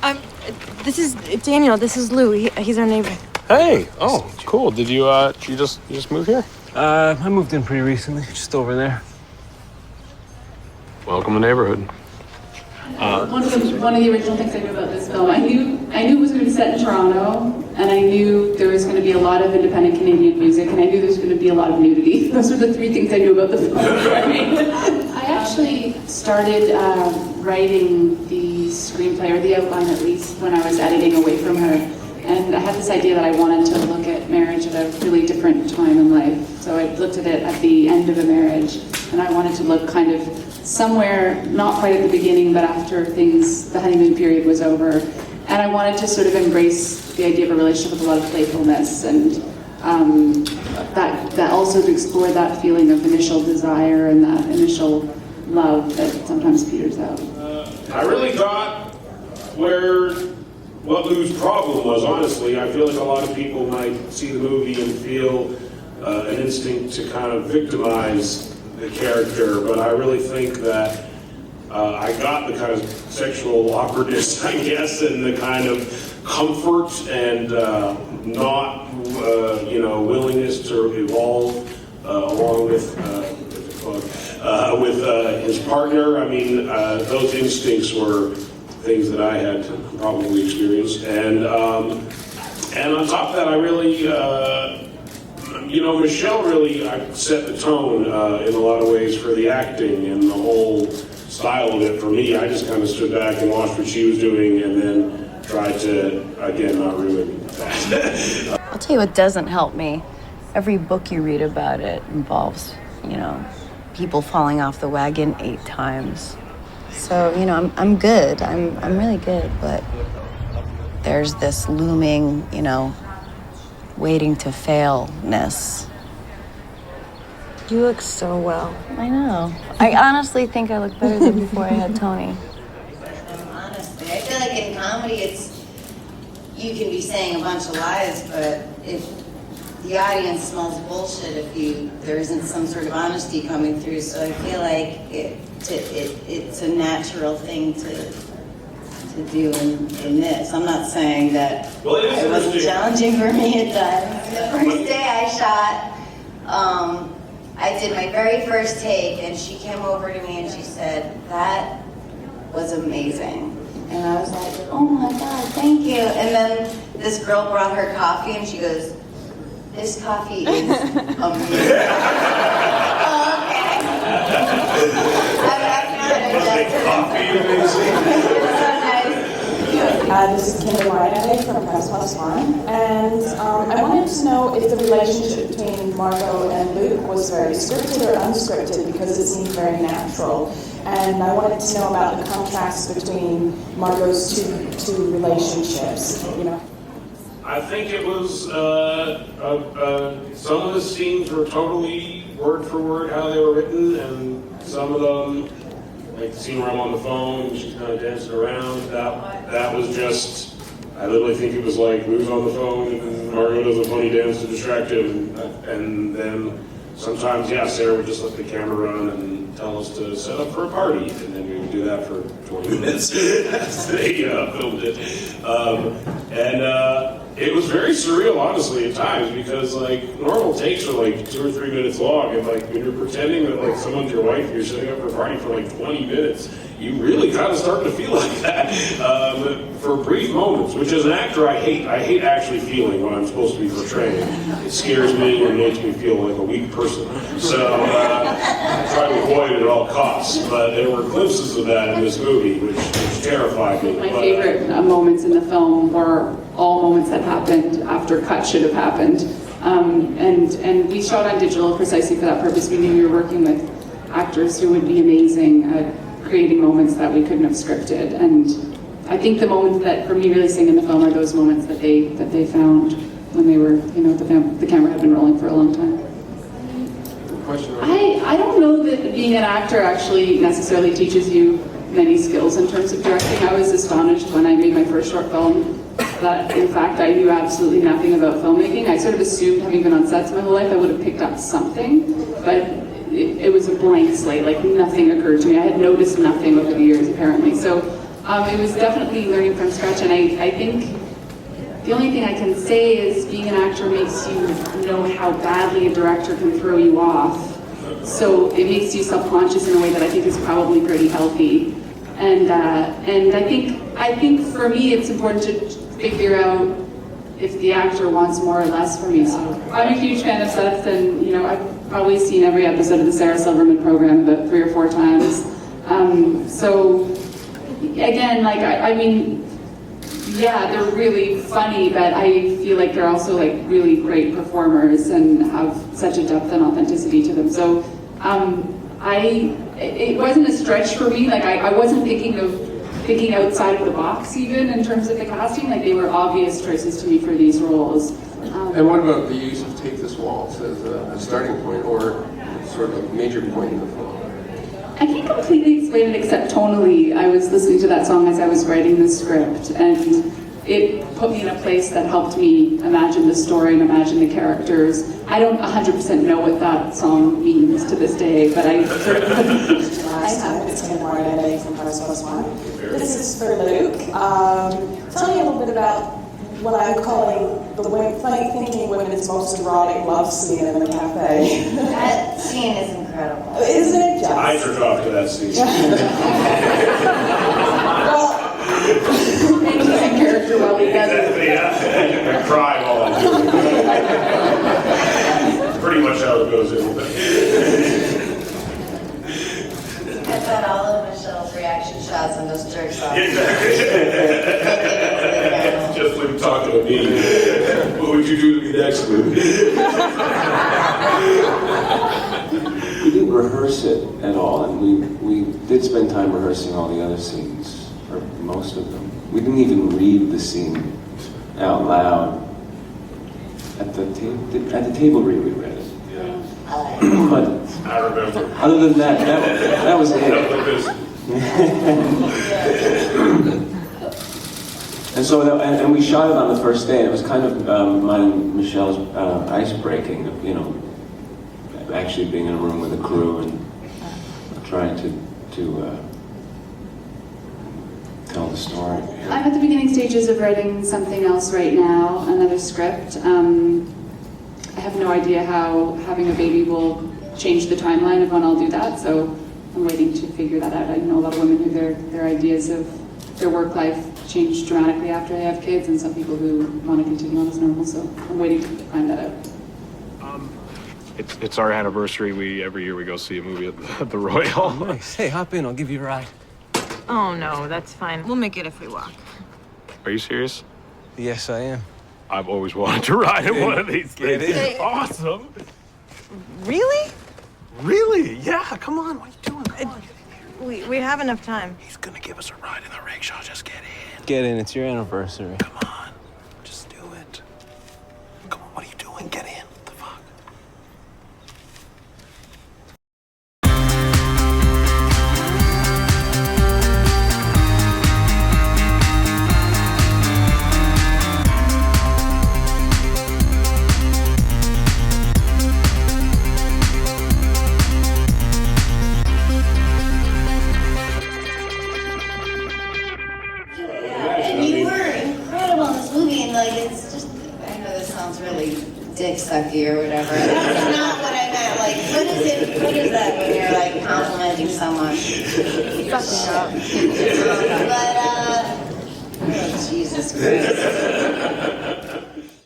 Um, this is Daniel. This is Lou. He's our neighbor. Hey. Oh, cool. Did you just move here? I moved in pretty recently, just over there. Welcome to the neighborhood. One of the original things I knew about this film, I knew it was going to be set in Toronto, and I knew there was going to be a lot of independent Canadian music, and I knew there was going to be a lot of nudity. Those were the three things I knew about the film. I actually started writing the screenplay, or the outline at least, when I was editing away from her. And I had this idea that I wanted to look at marriage at a really different time in life. So I looked at it at the end of a marriage, and I wanted to look kind of somewhere, not quite at the beginning, but after the honeymoon period was over. And I wanted to sort of embrace the idea of a relationship with a lot of playfulness, and that also to explore that feeling of initial desire and that initial love that sometimes peters out. I really got what Lou's problem was, honestly. I feel like a lot of people might see the movie and feel an instinct to kind of victimize the character, but I really think that I got the kind of sexual awkwardness, I guess, and the kind of comfort and not, willingness to evolve along with his partner. I mean, those instincts were things that I had probably experienced, and on top of that, I really, Michelle really set the tone in a lot of ways for the acting and the whole style of it. For me, I just kind of stood back and watched what she was doing, and then tried to, again, not ruin that. I'll tell you what doesn't help me. Every book you read about it involves, people falling off the wagon 8 times. So, I'm good. I'm really good, but there's this looming, waiting to failness. You look so well. I know. I honestly think I look better than before I had Tony. Honestly, I feel like in comedy, you can be saying a bunch of lies, but if the audience smells bullshit if there isn't some sort of honesty coming through. So I feel like it's a natural thing to do in this. I'm not saying that it wasn't challenging for me at times. The first day I shot, I did my very first take, and she came over to me and she said, "That was amazing." And I was like, "Oh my God, thank you." And then this girl brought her coffee and she goes, "This coffee is amazing." Oh, okay. This is Kimberly Whitehead from Press Plus One, and I wanted to know if the relationship between Margot and Luke was very scripted or unscripted, because it seemed very natural. And I wanted to know about the contrast between Margot's two relationships, I think it was, some of the scenes were totally word for word how they were written, and some of them, like the scene where I'm on the phone and she's kind of dancing around, that was just, I literally think it was like Lou's on the phone and Margot does a funny dance to distract him, and then sometimes, Sarah would just let the camera run and tell us to set up for a party, and then we would do that for 20 minutes as they filmed it. It was very surreal, honestly, at times, because normal takes are 2 or 3 minutes long, and when you're pretending that someone's your wife and you're setting up for a party for 20 minutes, you really kind of start to feel like that for brief moments, which as an actor I hate. I hate actually feeling what I'm supposed to be portraying. It scares me and makes me feel like a weak person. So I try to avoid it at all costs. But there were glimpses of that in this movie, which terrified me. My favorite moments in the film were all moments that happened after cut should have happened. And we shot on digital precisely for that purpose. We knew we were working with actors who would be amazing at creating moments that we couldn't have scripted. And I think the moments that for me really sing in the film are those moments that they found when they were, the camera had been rolling for a long time. I don't know that being an actor actually necessarily teaches you many skills in terms of directing. I was astonished when I made my first short film that, in fact, I knew absolutely nothing about filmmaking. I sort of assumed, having been on sets my whole life, I would have picked up something, but it was a blank slate. Nothing occurred to me. I had noticed nothing over the years, apparently. So it was definitely learning from scratch, and I think the only thing I can say is being an actor makes you know how badly a director can throw you off. So it makes you self-conscious in a way that I think is probably pretty healthy. And I think for me it's important to figure out if the actor wants more or less from me. So I'm a huge fan of Seth, and you know I've probably seen every episode of the Sarah Silverman program about 3 or 4 times. So again, like I mean, yeah, they're really funny, but I feel like they're also like really great performers and have such a depth and authenticity to them. So it wasn't a stretch for me. Like I wasn't thinking outside of the box even in terms of the casting. Like they were obvious choices to me for these roles. And what about the use of Take This Waltz as a starting point or sort of a major point in the film? I can't completely explain it except tonally. I was listening to that song as I was writing the script, and it put me in a place that helped me imagine the story and imagine the characters. I don't 100% know what that song means to this day, but I sort of It's Kim Martin from Paris Plus One. This is for Luke. Tell me a little bit about what I'm calling the funny thinking women's most erotic love scene in the cafe. That scene is incredible. Isn't it just? I jerk off to that scene. Well, makes a character while he does it. Yeah, I cry while I do it. Pretty much how it goes, isn't it? I got all of Michelle's reaction shots and those jerks off. Exactly. Just like talking to me. What would you do to me next, Luke? We didn't rehearse it at all, and we did spend time rehearsing all the other scenes, or most of them. We didn't even read the scene out loud. At the table read, we read it. Yeah. But I remember. other than that was it. And so, and we shot it on the first day, and it was kind of mine and Michelle's ice breaking, you know, actually being in a room with a crew and trying to tell the story. I'm at the beginning stages of writing something else right now, another script. I have no idea how having a baby will change the timeline of when I'll do that, so I'm waiting to figure that out. I know a lot of women who their ideas of their work life change dramatically after they have kids, and some people who want to continue on as normal, so I'm waiting to find that out. It's our anniversary. Every year we go see a movie at the Royal. Nice. Hey, hop in. I'll give you a ride. Oh, no, that's fine. We'll make it if we walk. Are you serious? Yes, I am. I've always wanted to ride in one of these things. Get in. It's awesome. Really? Really? Yeah, come on. What are you doing? Come on. We have enough time. He's gonna give us a ride in the rickshaw. Just get in. Get in. It's your anniversary. Come on. Just do it. Come on, what are you doing? Get in. What the fuck? You were incredible in this movie, and like it's just, I know this sounds really dick sucky or whatever. That's not what I meant. Like, what is that when you're like complimenting someone? But oh, Jesus Christ.